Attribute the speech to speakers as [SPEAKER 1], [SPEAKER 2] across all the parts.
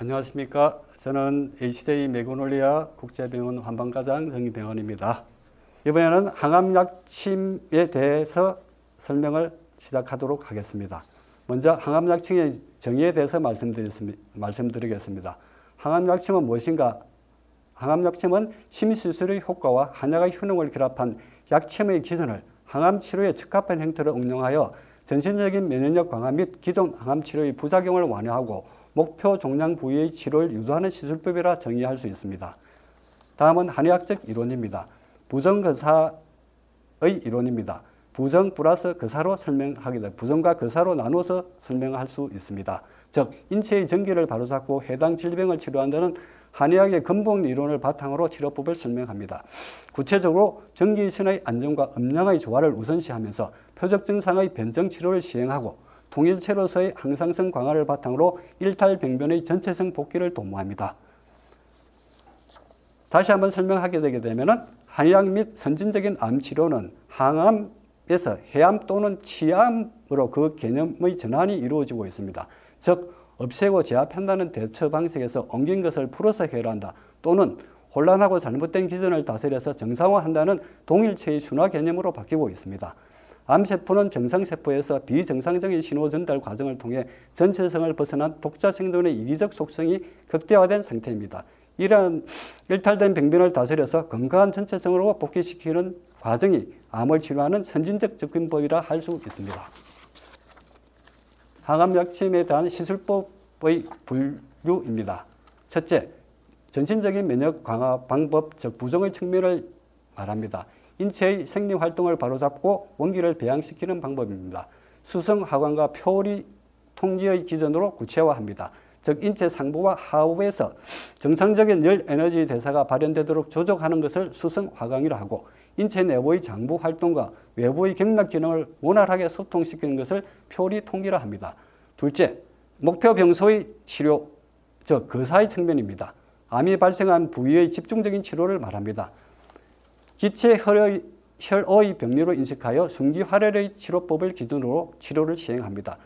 [SPEAKER 1] 안녕하십니까. 저는 HJ 메고놀리아 국제병원 환방과장 정의병원입니다. 이번에는 항암약침에 대해서 설명을 시작하도록 하겠습니다. 먼저 항암약침의 정의에 대해서 말씀드리겠습니다. 항암약침은 무엇인가? 항암약침은 심시술의 효과와 한약의 효능을 결합한 약침의 기전을 항암치료에 적합한 형태로 응용하여 전신적인 면역력 강화 및 기존 항암치료의 부작용을 완화하고 목표 종양 부위의 치료를 유도하는 시술법이라 정의할 수 있습니다. 다음은 한의학적 이론입니다. 부정거사의 이론입니다. 부정 플러스 거사로 설명하게 됩니다. 부정과 거사로 나눠서 설명할 수 있습니다. 즉 인체의 전기를 바로잡고 해당 질병을 치료한다는 한의학의 근본 이론을 바탕으로 치료법을 설명합니다. 구체적으로 전기신의 안정과 음양의 조화를 우선시하면서 표적 증상의 변정 치료를 시행하고 통일체로서의 항상성 강화를 바탕으로 일탈병변의 전체성 복귀를 도모합니다. 다시 한번 설명하게 되게 되면 한의학 및 선진적인 암치료는 항암에서 해암 또는 치암으로 그 개념의 전환이 이루어지고 있습니다. 즉 없애고 제압한다는 대처 방식에서 엉긴 것을 풀어서 해결한다 또는 혼란하고 잘못된 기전을 다스려서 정상화한다는 동일체의 순화 개념으로 바뀌고 있습니다. 암세포는 정상세포에서 비정상적인 신호 전달 과정을 통해 전체성을 벗어난 독자 생존의 이기적 속성이 극대화된 상태입니다. 이러한 일탈된 병변을 다스려서 건강한 전체성으로 복귀시키는 과정이 암을 치료하는 선진적 접근법이라 할 수 있습니다. 항암약침에 대한 시술법의 분류입니다. 첫째, 전신적인 면역 강화 방법, 즉 부정의 측면을 말합니다. 인체의 생리활동을 바로잡고 원기를 배양시키는 방법입니다. 수성, 하관과 표리, 통기의 기전으로 구체화합니다. 즉 인체 상부와 하부에서 정상적인 열 에너지 대사가 발현되도록 조정하는 것을 수성, 화강이라 하고 인체 내부의 장부 활동과 외부의 경락 기능을 원활하게 소통시키는 것을 표리, 통기라 합니다. 둘째, 목표 병소의 치료, 즉 거사의 측면입니다. 암이 발생한 부위의 집중적인 치료를 말합니다. 기체 혈의 병리로 인식하여 순기활혈의 치료법을 기준으로 치료를 시행합니다.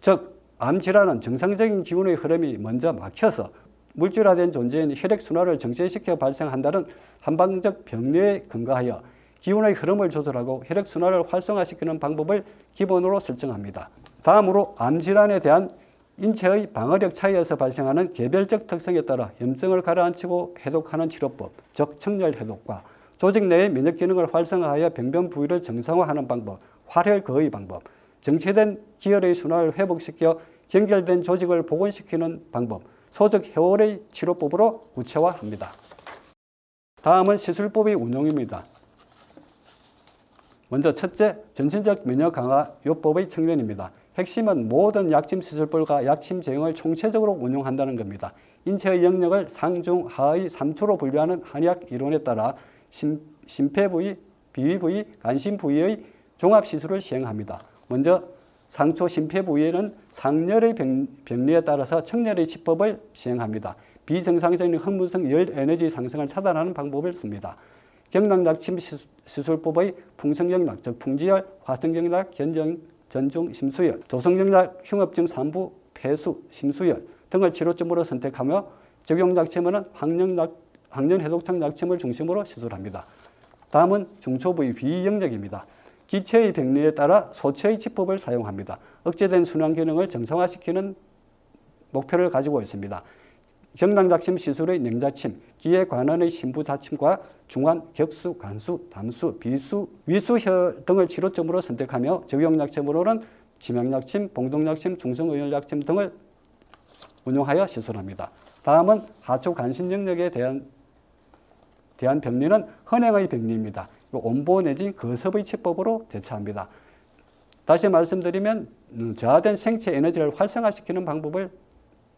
[SPEAKER 1] 즉 암질환은 정상적인 기운의 흐름이 먼저 막혀서 물질화된 존재인 혈액순환을 정체시켜 발생한다는 한방적 병리에 근거하여 기운의 흐름을 조절하고 혈액순환을 활성화시키는 방법을 기본으로 설정합니다. 다음으로 암질환에 대한 인체의 방어력 차이에서 발생하는 개별적 특성에 따라 염증을 가라앉히고 해독하는 치료법, 즉 청열해독과 조직 내의 면역 기능을 활성화하여 병변 부위를 정상화하는 방법, 활혈거의 방법, 정체된 기혈의 순환을 회복시켜 경결된 조직을 복원시키는 방법, 소적 해월의 치료법으로 구체화합니다. 다음은 시술법의 운용입니다. 먼저 첫째, 전신적 면역 강화 요법의 측면입니다. 핵심은 모든 약침 시술법과 약침 제형을 총체적으로 운용한다는 겁니다. 인체의 영역을 상중 하의 3초로 분류하는 한의학 이론에 따라 심폐 부위, 비위 부위, 간신 부위의 종합 시술을 시행합니다. 먼저 상초 심폐 부위에는 상열의 병리에 따라서 청열의 치법을 시행합니다. 비정상적인 흥분성 열 에너지 상승을 차단하는 방법을 씁니다. 경락약침 시술법의 풍성경락, 즉 풍지열, 화성경락, 견정, 전중, 심수열, 조성경락, 흉업증, 산부, 폐수, 심수열 등을 치료점으로 선택하며 적용약침은 항년해독성 약침을 중심으로 시술합니다. 다음은 중초부위 비영역입니다. 기체의 병리에 따라 소체의 치법을 사용합니다. 억제된 순환 기능을 정상화시키는 목표를 가지고 있습니다. 경락약침 시술의 냉자침, 기의 관원의 신부자침과 중환, 격수, 간수, 담수, 비수, 위수혈 등을 치료점으로 선택하며 적용약침으로는 지명약침, 봉동약침, 중성의열약침 등을 운용하여 시술합니다. 다음은 하초 간신 영역에 대한 병리는 헌행의 병리입니다. 온보 내지 거섭의 치법으로 대처합니다. 다시 말씀드리면 저하된 생체 에너지를 활성화시키는 방법을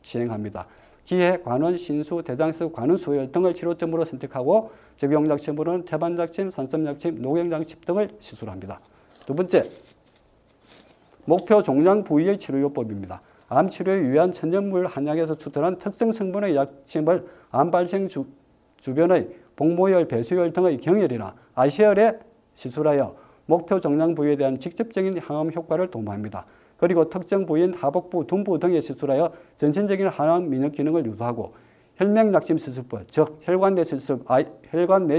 [SPEAKER 1] 시행합니다. 기해, 관원, 신수, 대장수, 관운수혈 등을 치료점으로 선택하고 적용약침으로는 태반약침, 산섬약침, 녹용약침 등을 시술합니다. 두 번째, 목표 종양 부위의 치료요법입니다. 암 치료에 유의한 천연물 한약에서 추출한 특정 성분의 약침을 암 발생 주변의 복모열, 배수열 등의 경혈이나 아시혈에 시술하여 목표 종양 부위에 대한 직접적인 항암 효과를 도모합니다. 그리고 특정 부위인 하복부, 둔부 등에 시술하여 전신적인 항암 면역 기능을 유도하고 혈맥약침 시술법, 즉 혈관 내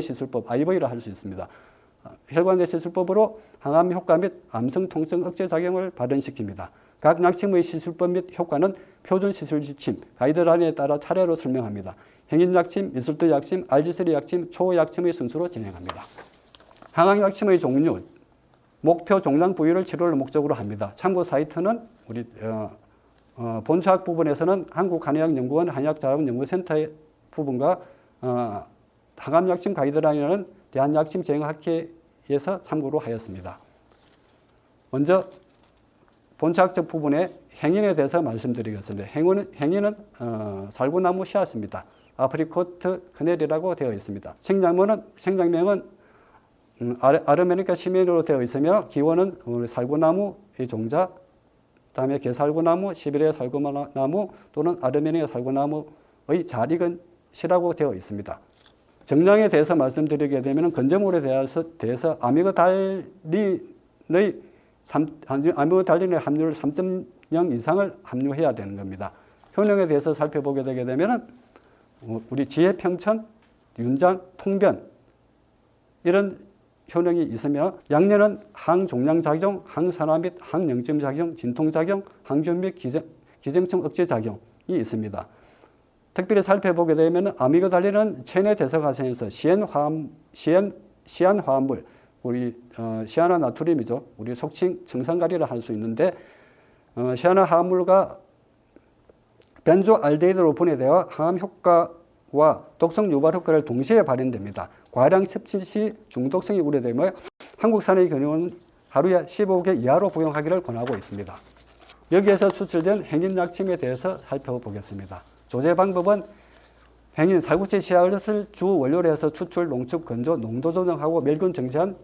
[SPEAKER 1] 시술법 IV를 할 수 있습니다. 혈관 내 시술법으로 항암 효과 및 암성 통증 억제 작용을 발현시킵니다. 각 약침의 시술법 및 효과는 표준 시술 지침, 가이드라인에 따라 차례로 설명합니다. 행인 약침, 미술도 약침, 알지스리 약침, 초 약침의 순서로 진행합니다. 항암 약침의 종류, 목표 종양 부위를 치료를 목적으로 합니다. 참고 사이트는 우리 본사학 부분에서는 한국한의학연구원 한의학자원연구센터의 부분과 항암약침 가이드라인은 대한약침제형학회에서 참고로 하였습니다. 먼저 본사학적 부분의 행인에 대해서 말씀드리겠습니다. 행인은 살구나무 씨앗입니다. 아프리코트 크넬이라고 되어 있습니다. 생장명은 아르메니카 시멘으로 되어 있으며 기원은 살구나무의 종자, 다음에 개살구나무, 시베리아 살구나무 또는 아르메니아 살구나무의 잘 익은 씨라고 되어 있습니다. 정량에 대해서 말씀드리게 되면 건조물에 대해서 아미그달린의 함유를 3.0 이상을 함유해야 되는 겁니다. 효능에 대해서 살펴보게 되게 되면 우리 지혜평천, 윤장, 통변 이런 효능이 있으며 양료는 항종양작용, 항산화 및 항영점작용, 진통작용, 항균 및 기생충 억제작용이 있습니다. 특별히 살펴보게 되면 아미그달린은 체내 대사 과정에서 시안화합물, 우리 시아나나트륨이죠. 우리 속칭 청산가리를 할 수 있는데 시아나화합물과 벤조알데히드로 분해되어 항암 효과와 독성 유발 효과를 동시에 발현됩니다. 과량 섭취 시 중독성이 우려되며 한국산의 경우는 하루에 15개 이하로服用하기를 권하고 있습니다. 여기에서 추출된 행인약침에 대해서 살펴보겠습니다. 조제 방법은 행인 살구체 씨앗을 주 원료로 해서 추출, 농축, 건조, 농도 조정하고 멸균 정지한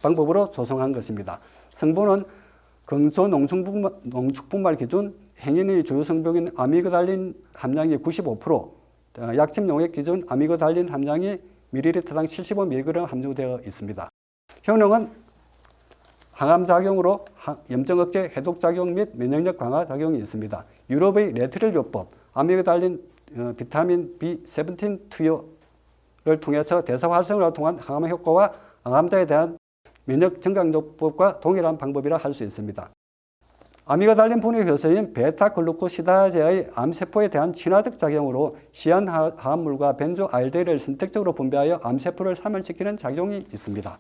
[SPEAKER 1] 방법으로 조성한 것입니다. 성분은 건조 농축분말 기준 행인의 주요 성분인 아미그달린 함량이 95%, 약침 용액 기준 아미그달린 함량이 ml당 75mg 함유되어 있습니다. 효능은 항암 작용으로 염증 억제, 해독 작용 및 면역력 강화 작용이 있습니다. 유럽의 레트릴요법, 아미그달린 비타민 B17 투여를 통해서 대사 활성화를 통한 항암 효과와 항암자에 대한 면역 증강요법과 동일한 방법이라 할 수 있습니다. 아미그달린 분해 효소인 베타글루코시다제의 암세포에 대한 친화적 작용으로 시안화합물과 벤조알데히드를 선택적으로 분비하여 암세포를 사멸시키는 작용이 있습니다.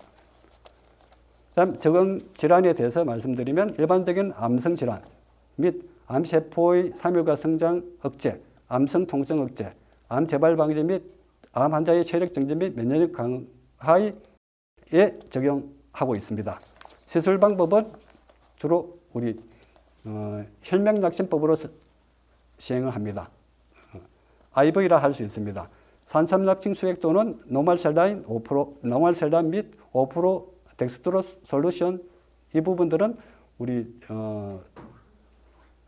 [SPEAKER 1] 다음 적응 질환에 대해서 말씀드리면 일반적인 암성 질환 및 암세포의 사멸과 성장 억제, 암성 통증 억제, 암 재발 방지 및 암 환자의 체력 증진 및 면역력 강화에 적용하고 있습니다. 시술 방법은 주로 우리 혈맥약침법으로 시행을 합니다. IV라 할 수 있습니다. 산삼약침 수액도는 노말셀라인 5%, 노말셀란 및 5% 덱스트로스 솔루션 이 부분들은 우리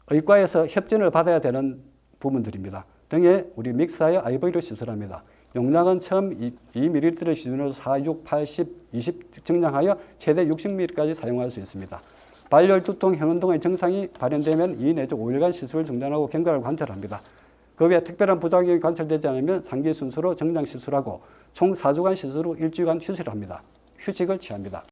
[SPEAKER 1] 의과에서 협진을 받아야 되는 부분들입니다. 등에 우리 믹스하여 IV로 시술합니다. 용량은 처음 2ml를 기준으로 4, 6, 80, 20 증량하여 최대 60ml까지 사용할 수 있습니다. 발열, 두통, 혈흔 등의 증상이 발현되면 2 내지 5일간 시술을 중단하고 경과를 관찰합니다. 그 외에 특별한 부작용이 관찰되지 않으면 상기 순서로 정량 시술하고 총 4주간 시술 후 일주일간 휴식합니다. 휴식을 취합니다.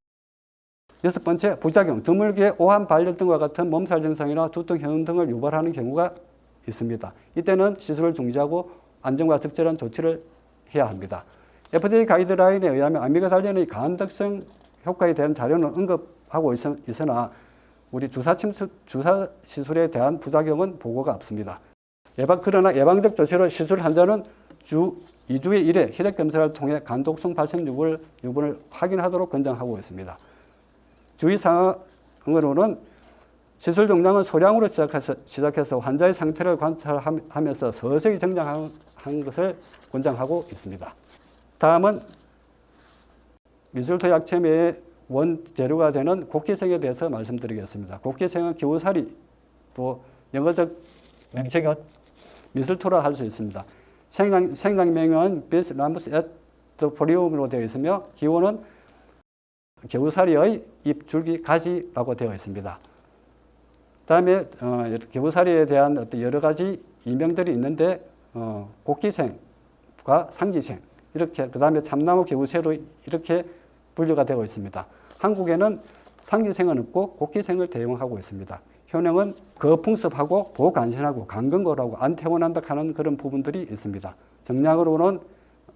[SPEAKER 1] 6번째, 부작용. 드물게 오한 발열 등과 같은 몸살 증상이나 두통, 혈흔 등을 유발하는 경우가 있습니다. 이때는 시술을 중지하고 안전과 적절한 조치를 해야 합니다. FDA 가이드라인에 의하면 아미그달린의 간독성 효과에 대한 자료는 언급하고 있으나 우리 주사 시술에 대한 부작용은 보고가 없습니다. 그러나 예방적 조치로 시술 환자는 주 2주에 1회 혈액 검사를 통해 간독성 발생 유분을 확인하도록 권장하고 있습니다. 주의사항으로는 시술 종량은 소량으로 시작해서 환자의 상태를 관찰하면서 서서히 정량하는 것을 권장하고 있습니다. 다음은 미술토 약침의 원재료가 되는 곡기생에 대해서 말씀드리겠습니다. 곡기생은 기우사리, 또 영어적 명칭은 미술토라 할 수 있습니다. 생장명은 비스라무스 에토포리움으로 되어 있으며 기호는 겨우사리의 잎, 줄기, 가지라고 되어 있습니다. 그다음에 겨우살이에 대한 어떤 여러 가지 이명들이 있는데 곡기생과 상기생 이렇게 그다음에 참나무 겨우새로 이렇게 분류가 되고 있습니다. 한국에는 상기생은 없고 곡기생을 대용하고 있습니다. 효능은 거풍습하고 보간신하고 강건고라고 안 태어난다 하는 그런 부분들이 있습니다. 정량으로는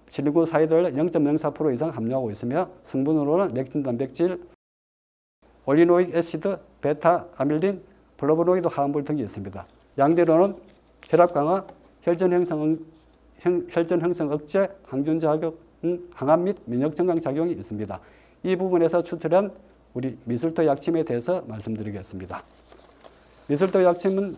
[SPEAKER 1] 실리고사이드를 0.04% 이상 함유하고 있으며 성분으로는 렉틴 단백질, 올리노익 애시드, 베타 아밀린, 플라보노이드 화합물 등이 있습니다. 양대로는 혈압 강화, 혈전 형성 억제, 항균 작용, 항암 및 면역 증강 작용이 있습니다. 이 부분에서 추출한 우리 미술도 약침에 대해서 말씀드리겠습니다. 미술도 약침은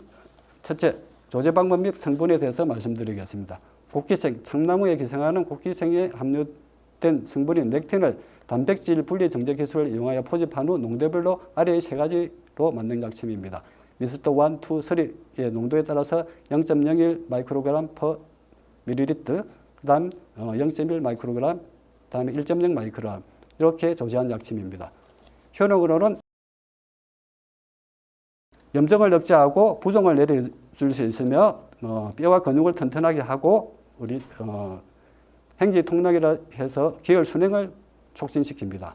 [SPEAKER 1] 첫째, 조제 방법 및 성분에 대해서 말씀드리겠습니다. 곡기생, 참나무에 기생하는 곡기생에 함유된 성분인 렉틴을 단백질 분리 정제 기술을 이용하여 포집한 후 농도별로 아래의 세 가지로 만든 약침입니다. 미술도 1, 2, 3의 농도에 따라서 0.01 마이크로그램 per 밀리리터, 그 다음 0.1 마이크로그램, 다음에 1.0 마이크로그램 이렇게 조제한 약침입니다. 효능으로는 염증을 억제하고 부종을 내려줄 수 있으며 뼈와 근육을 튼튼하게 하고 우리 행기 통락이라 해서 기혈 순행을 촉진시킵니다.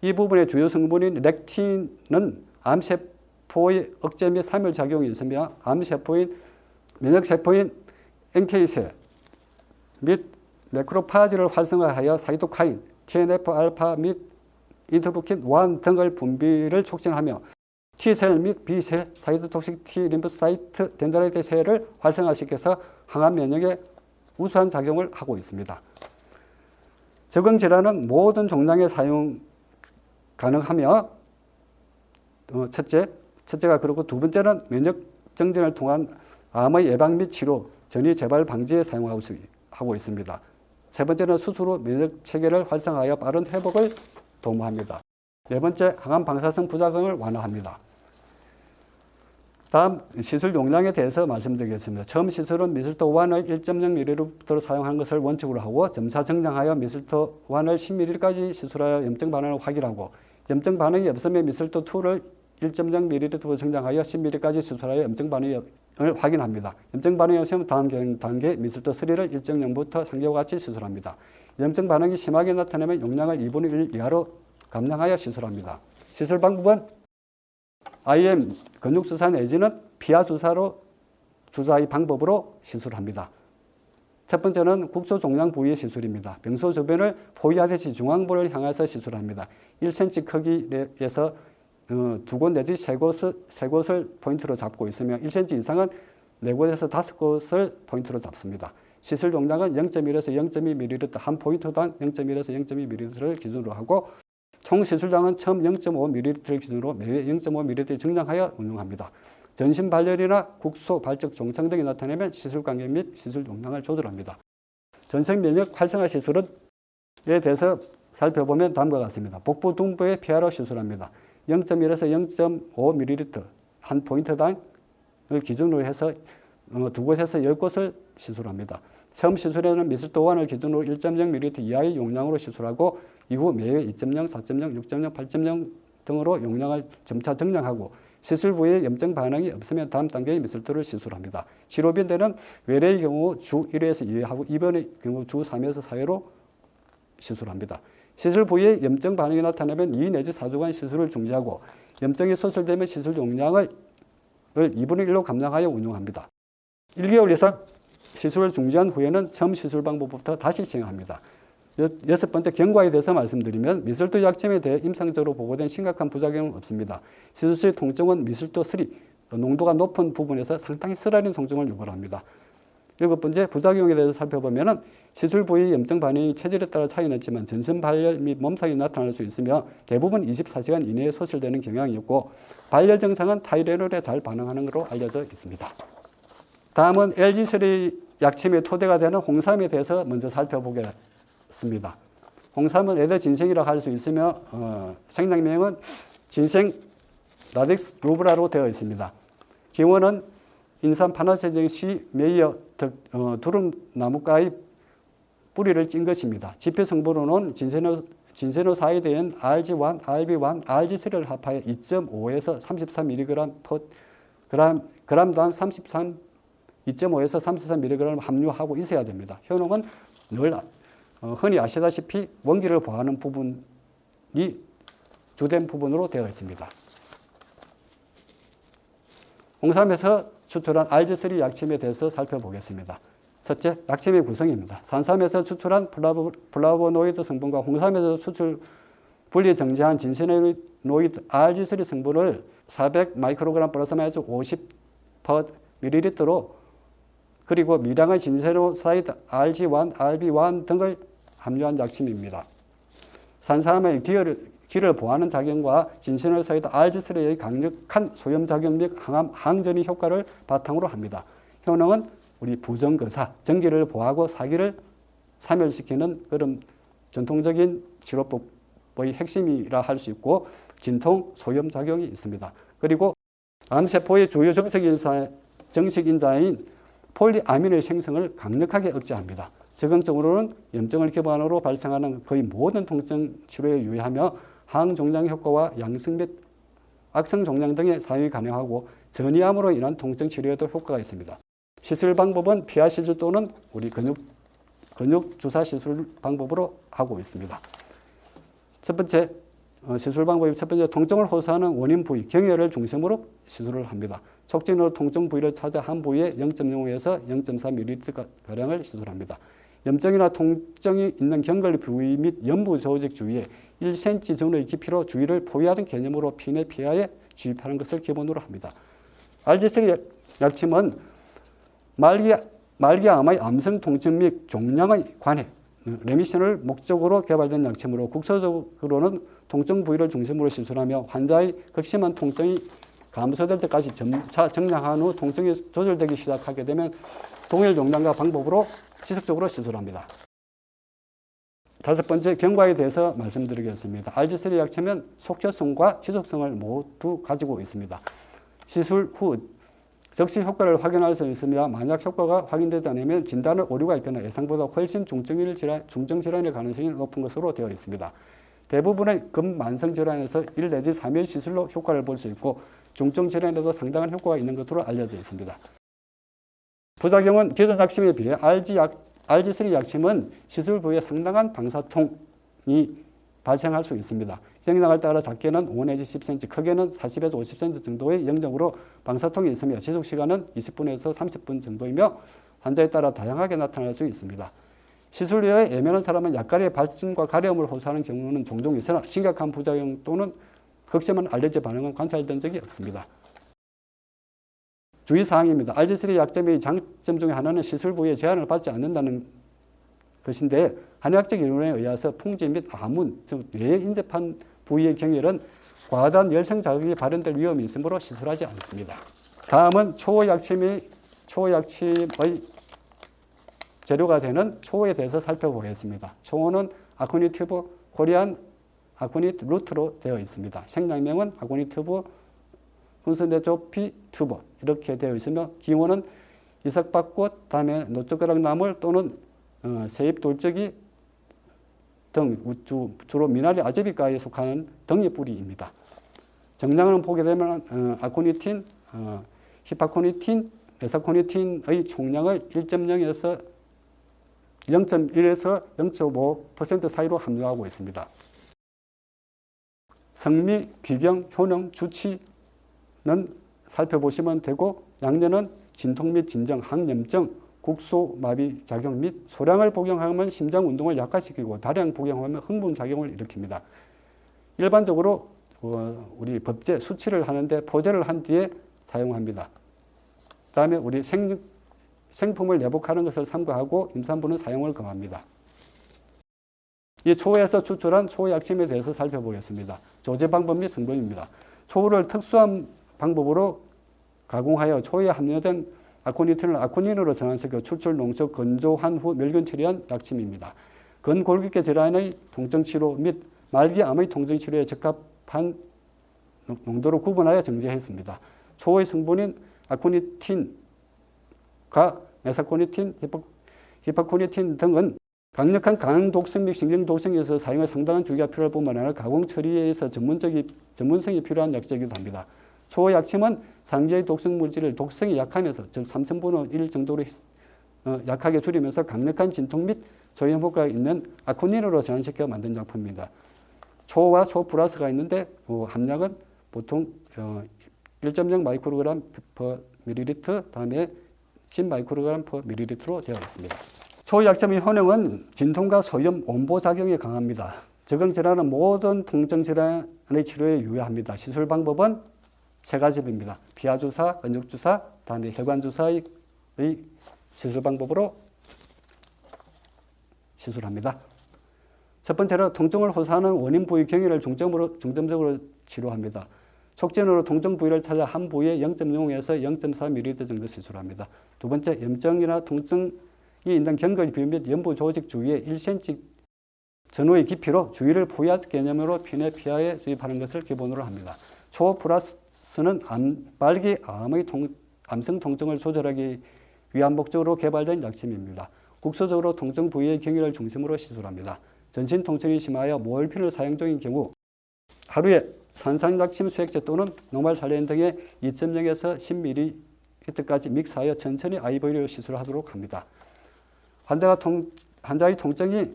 [SPEAKER 1] 이 부분의 주요 성분인 렉틴은 암세포의 억제 및 사멸 작용이 있으며 암세포인 면역세포인 NK세 및 매크로파지를 활성화하여 사이토카인, TNF-알파 및 인터루킨-1 등의 분비를 촉진하며 T셀 및 B셀, 사이토톡식 T 림포사이트 덴드라이트 셀을 활성화시켜서 항암 면역에 우수한 작용을 하고 있습니다. 적응 질환은 모든 종량에 사용 가능하며 첫째가 그렇고 두 번째는 면역 정진을 통한 암의 예방 및 치료, 전이 재발 방지에 사용하고 있습니다. 세 번째는 수술 후 면역 체계를 활성화하여 빠른 회복을 도모합니다. 네 번째, 항암 방사성 부작용을 완화합니다. 다음 시술 용량에 대해서 말씀드리겠습니다. 처음 시술은 미술도 1을 1.0ml로 사용하는 것을 원칙으로 하고 점차 정량하여 미술도 1을 10ml까지 시술하여 염증 반응을 확인하고 염증 반응이 없으면 미술도 2를 1.0ml로 정량하여 10ml까지 시술하여 염증 반응을 확인합니다. 염증 반응이 없으면 다음 단계 미술도 3를 1.0부터 상계와 같이 시술합니다. 염증 반응이 심하게 나타나면 용량을 2분의 1 이하로 감량하여 시술합니다. 시술 방법은 IM 근육주사 내지는 피하주사로 주사의 방법으로 시술합니다. 첫 번째는 국소 종양 부위의 시술입니다. 병소 주변을 포위하듯이 중앙부를 향해서 시술합니다. 1cm 크기에서 두 곳 내지 세 곳을 포인트로 잡고 있으며 1cm 이상은 4곳에서 5곳을 포인트로 잡습니다. 시술 용량은 0.1에서 0.2ml 한 포인트당 0.1에서 0.2ml를 기준으로 하고 총 시술량은 처음 0.5ml를 기준으로 매회 0.5ml 정량하여 운용합니다. 전신 발열이나 국소, 발적, 종창 등이 나타나면 시술 간격 및 시술 용량을 조절합니다. 전생 면역 활성화 시술에 대해서 살펴보면 다음과 같습니다. 복부 둔부에 피하러 시술합니다. 0.1에서 0.5ml 한 포인트당을 기준으로 해서 두 곳에서 10곳을 시술합니다. 처음 시술에는 미술도 1을 기준으로 1.0ml 이하의 용량으로 시술하고 이후 매회 2.0, 4.0, 6.0, 8.0 등으로 용량을 점차 정량하고 시술 부위에 염증 반응이 없으면 다음 단계의 미술도를 시술합니다. 치료빈대는 외래의 경우 주 1회에서 2회하고 입원의 경우 주 3회에서 4회로 시술합니다. 시술 부위에 염증 반응이 나타나면 2 내지 4주간 시술을 중지하고 염증이 소실되면 시술 용량을 2분의 1로 감량하여 운용합니다. 1개월 이상 시술을 중지한 후에는 처음 시술 방법부터 다시 시행합니다. 여섯 번째, 경과에 대해서 말씀드리면 미술도 약점에 대해 임상적으로 보고된 심각한 부작용은 없습니다. 시술 시 통증은 미술도 3, 농도가 높은 부분에서 상당히 쓰라린 통증을 유발합니다. 일곱 번째, 부작용에 대해서 살펴보면 시술 부위 염증 반응이 체질에 따라 차이는 있지만 전신 발열 및 몸살이 나타날 수 있으며 대부분 24시간 이내에 소실되는 경향이 있고 발열 증상은 타이레놀에 잘 반응하는 것으로 알려져 있습니다. 다음은 LG3 약침의 토대가 되는 홍삼에 대해서 먼저 살펴보겠습니다. 홍삼은 에드 진생이라고 할 수 있으며 생명명은 진생 라딕스 루브라로 되어 있습니다. 기원은 인삼 파나세정 시 메이어 두릅나무가의 뿌리를 찐 것입니다. 지표 성분으로는 진세노사이드인 RG1, RB1, RG3를 합하여 2.5에서 33mg per g당 2.5에서 33mg 함유하고 있어야 됩니다. 효능은 늘 흔히 아시다시피 원기를 보호하는 부분이 주된 부분으로 되어 있습니다. 홍삼에서 추출한 RG3 약침에 대해서 살펴보겠습니다. 첫째, 약침의 구성입니다. 산삼에서 추출한 플라보노이드 성분과 홍삼에서 추출 분리 정제한 진세노이드 RG3 성분을 400 마이크로그램 플러스 마이너스 50 ml로 그리고 미량의 진세노사이드 RG1, RB1 등을 함유한 약침입니다. 산삼의 기를 보호하는 작용과 진세노사이드 RG3의 강력한 소염작용 및 항전이 효과를 바탕으로 합니다. 효능은 우리 부정거사, 전기를 보호하고 사기를 사멸시키는 그런 전통적인 치료법의 핵심이라 할 수 있고 진통, 소염작용이 있습니다. 그리고 암세포의 주요 정식인자인 폴리아민의 생성을 강력하게 억제합니다. 적응적으로는 염증을 기반으로 발생하는 거의 모든 통증 치료에 유의하며 항종양 효과와 양성 및 악성 종양 등의 사용이 가능하고 전이암으로 인한 통증 치료에도 효과가 있습니다. 시술 방법은 피하 시술 또는 우리 근육 주사 시술 방법으로 하고 있습니다. 첫 번째 시술 방법이 첫 번째 통증을 호소하는 원인 부위, 경혈을 중심으로 시술을 합니다. 촉진으로 통증 부위를 찾아 한 부위에 0.05에서 0.3ml가량을 시술합니다. 염증이나 통증이 있는 경걸 부위 및 연부 조직 주위에 1cm 전후의 깊이로 주위를 포위하는 개념으로 피내 피하에 주입하는 것을 기본으로 합니다. RG3 약침은 말기암의 암성 통증 및 종양의 관해, 레미션을 목적으로 개발된 약침으로 국소적으로는 통증 부위를 중심으로 시술하며 환자의 극심한 통증이 감소될 때까지 점차 정량한 후 통증이 조절되기 시작하게 되면 동일 용량과 방법으로 지속적으로 시술합니다. 다섯 번째, 경과에 대해서 말씀드리겠습니다. RG3 약침은 속효성과 지속성을 모두 가지고 있습니다. 시술 후 즉시 효과를 확인할 수 있으며 만약 효과가 확인되지 않으면 진단에 오류가 있거나 예상보다 훨씬 중증 질환의 가능성이 높은 것으로 되어 있습니다. 대부분의 근만성 질환에서 1 내지 3일 시술로 효과를 볼 수 있고 중증 질환에도 상당한 효과가 있는 것으로 알려져 있습니다. 부작용은 기존 약침에 비해 RG3 약침은 시술 부위에 상당한 방사통이 발생할 수 있습니다. 경량을 따라 작게는 5 내지 10cm, 크게는 40에서 50cm 정도의 영정으로 방사통이 있으며 지속시간은 20분에서 30분 정도이며 환자에 따라 다양하게 나타날 수 있습니다. 시술 후에 예민한 사람은 약간의 발진과 가려움을 호소하는 경우는 종종 있으나 심각한 부작용 또는 극심한 알레르기 반응은 관찰된 적이 없습니다. 주의사항입니다. RG3 약점의 장점 중에 하나는 시술 부위에 제한을 받지 않는다는 것인데 한의학적 이론에 의해서 풍지 및 아문, 즉 뇌에 인접한 부위의 경혈은 과다한 열성 자극이 발현될 위험이 있으므로 시술하지 않습니다. 다음은 초호약침의 재료가 되는 초호에 대해서 살펴보겠습니다. 초호는 아코니튜브 코리안 아코니트 루트로 되어 있습니다. 생략명은 아코니튜브 훈스네조피 튜버 이렇게 되어 있으며 기원은 이석박꽃, 다음에 노초가락나물 또는 세입돌적이 등 주로 미나리 아제비과에 속하는 등의 뿌리입니다. 정량을 보게 되면 아코니틴, 히파코니틴, 메사코니틴의 총량을 0.1에서 0.5% 사이로 함유하고 있습니다. 성미, 귀경, 효능, 주치는 살펴보시면 되고 양료는 진통 및 진정, 항염증, 국소마비 작용 및 소량을 복용하면 심장 운동을 약화시키고 다량 복용하면 흥분작용을 일으킵니다. 일반적으로 우리 법제 수치를 하는데 포제를 한 뒤에 사용합니다. 다음에 우리 생품을 내복하는 것을 삼가하고 임산부는 사용을 금합니다. 이 초호에서 추출한 초호 약침에 대해서 살펴보겠습니다. 조제 방법 및 성분입니다. 초호를 특수한 방법으로 가공하여 초호에 함유된 아코니틴을 아코닌으로 전환시켜 추출 농축 건조한 후 멸균 처리한 약침입니다. 근골격계 질환의 통증 치료 및 말기암의 통증 치료에 적합한 농도로 구분하여 정제했습니다. 초호의 성분인 아코니틴과 메사코니틴, 히파코니틴 등은 강력한 강독성 및 신경독성에서 사용에 상당한 주의가 필요할 뿐만 아니라 가공 처리에서 전문성이 필요한 약제이기도 합니다. 초약침은 상주의 독성 물질을 독성이 약하면서 즉 3,000분의 1 정도로 약하게 줄이면서 강력한 진통 및 조염 효과가 있는 아코닌으로 전환시켜 만든 약품입니다. 초와 초 플러스가 있는데 함량은 보통 1.0 마이크로그램 per 밀리리터, 다음에 10 마이크로그램 per 밀리리터로 되어 있습니다. 초약점의 효능은 진통과 소염, 온보 작용이 강합니다. 적응 질환은 모든 통증 질환의 치료에 유효합니다. 시술 방법은 세 가지입니다. 피하 주사, 근육 주사, 다음에 혈관 주사의 시술 방법으로 시술합니다. 첫 번째로 통증을 호소하는 원인 부위 경위를 중점적으로 치료합니다. 촉진으로 통증 부위를 찾아 한 부위에 0.0에서 0.4ml 정도 시술합니다. 두 번째, 염증이나 통증이 있는 경걸 부위 및 연부 조직 주위에 1cm 전후의 깊이로 주위를 포위한 개념으로 피내 피하에 주입하는 것을 기본으로 합니다. 초 플러스는 빨기 암성 통증을 조절하기 위한 목적으로 개발된 약침입니다. 국소적으로 통증 부위의 경위를 중심으로 시술합니다. 전신 통증이 심하여 모얼핀을 사용 중인 경우 하루에 산상약침 수액제 또는 노말 살레인 등의 2.0에서 10ml까지 믹스하여 천천히 IV로 시술하도록 합니다. 환자의 통증이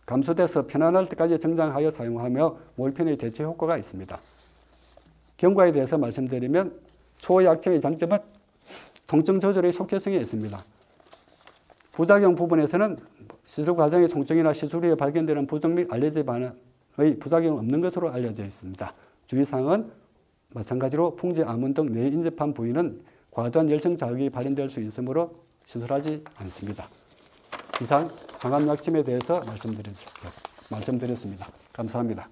[SPEAKER 1] 감소돼서 편안할 때까지 정당하여 사용하며 몰핀의 대체 효과가 있습니다. 경과에 대해서 말씀드리면 초약침의 장점은 통증 조절의 속효성이 있습니다. 부작용 부분에서는 시술 과정의 통증이나 시술 후에 발견되는 부종 및 알레르기 반응의 부작용은 없는 것으로 알려져 있습니다. 주의사항은 마찬가지로 풍지, 암은 등 뇌에 인접한 부위는 과도한 열성 자극이 발현될 수 있으므로 시술하지 않습니다. 이상 항암약침에 대해서 말씀드렸습니다. 감사합니다.